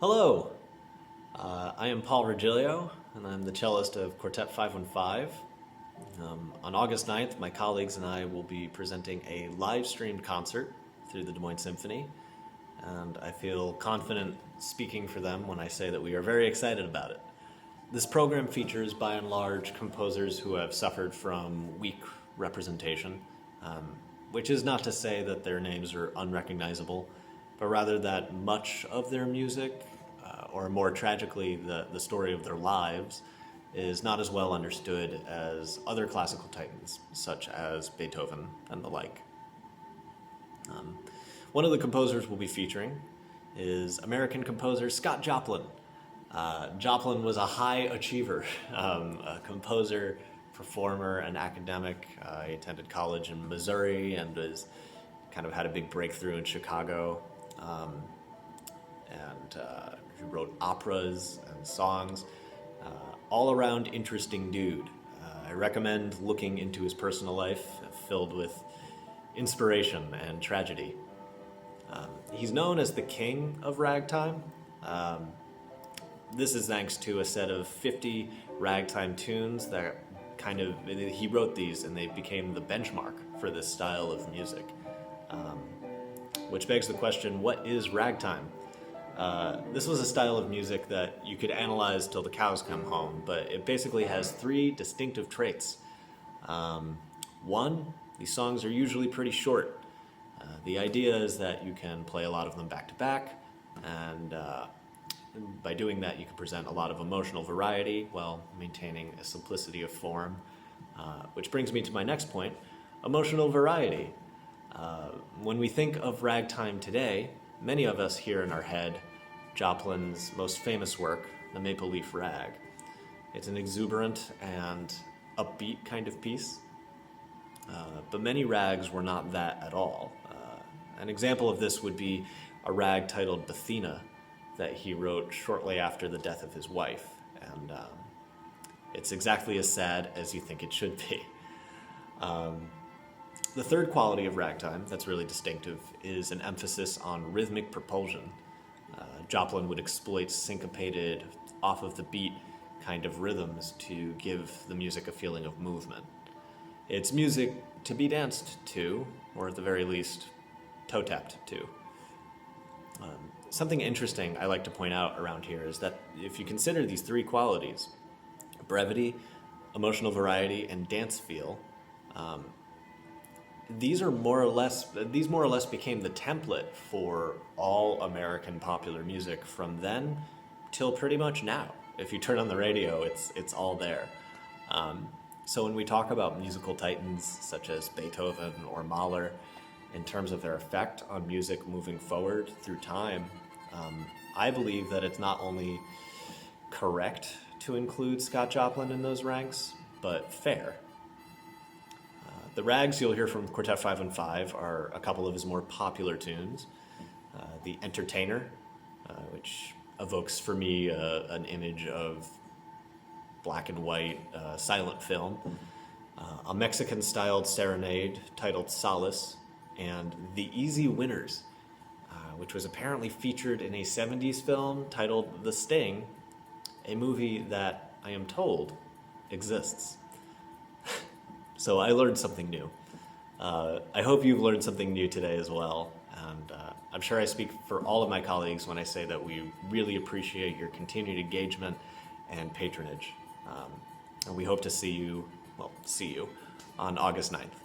Hello, I am Paul Virgilio, and I'm the cellist of Quartet 515. On August 9th, my colleagues and I will be presenting a live-streamed concert through the Des Moines Symphony, and I feel confident speaking for them when I say that we are very excited about it. This program features, by and large, composers who have suffered from weak representation, which is not to say that their names are unrecognizable, but rather that much of their music, or more tragically, the story of their lives, is not as well understood as other classical titans, such as Beethoven and the like. One of the composers we'll be featuring is American composer Scott Joplin. Joplin was a high achiever, a composer, performer, and academic. He attended college in Missouri and kind of had a big breakthrough in Chicago. He wrote operas and songs. All around interesting dude. I recommend looking into his personal life, filled with inspiration and tragedy. He's known as the king of ragtime. This is thanks to a set of 50 ragtime tunes that he wrote these and they became the benchmark for this style of music. Which begs the question, what is ragtime? This was a style of music that you could analyze till the cows come home, but it basically has three distinctive traits. One, these songs are usually pretty short. The idea is that you can play a lot of them back to back, and by doing that you can present a lot of emotional variety while maintaining a simplicity of form, which brings me to my next point, emotional variety. When we think of ragtime today, many of us hear in our head Joplin's most famous work, The Maple Leaf Rag. It's an exuberant and upbeat kind of piece, but many rags were not that at all. An example of this would be a rag titled Bethina that he wrote shortly after the death of his wife, and it's exactly as sad as you think it should be. The third quality of ragtime that's really distinctive is an emphasis on rhythmic propulsion. Joplin would exploit syncopated, off-of-the-beat kind of rhythms to give the music a feeling of movement. It's music to be danced to, or at the very least, toe-tapped to. Something interesting I like to point out around here is that if you consider these three qualities, brevity, emotional variety, and dance feel, these more or less became the template for all American popular music from then till pretty much now. If you turn on the radio, it's all there. So when we talk about musical titans such as Beethoven or Mahler, in terms of their effect on music moving forward through time, I believe that it's not only correct to include Scott Joplin in those ranks, but fair. The rags you'll hear from Quartet 515 are a couple of his more popular tunes. The Entertainer, which evokes for me an image of black and white silent film. A Mexican-styled serenade titled Solace, and The Easy Winners, which was apparently featured in a 70s film titled The Sting, a movie that I am told exists. So I learned something new. I hope you've learned something new today as well, and I'm sure I speak for all of my colleagues when I say that we really appreciate your continued engagement and patronage. And we hope to see you on August 9th.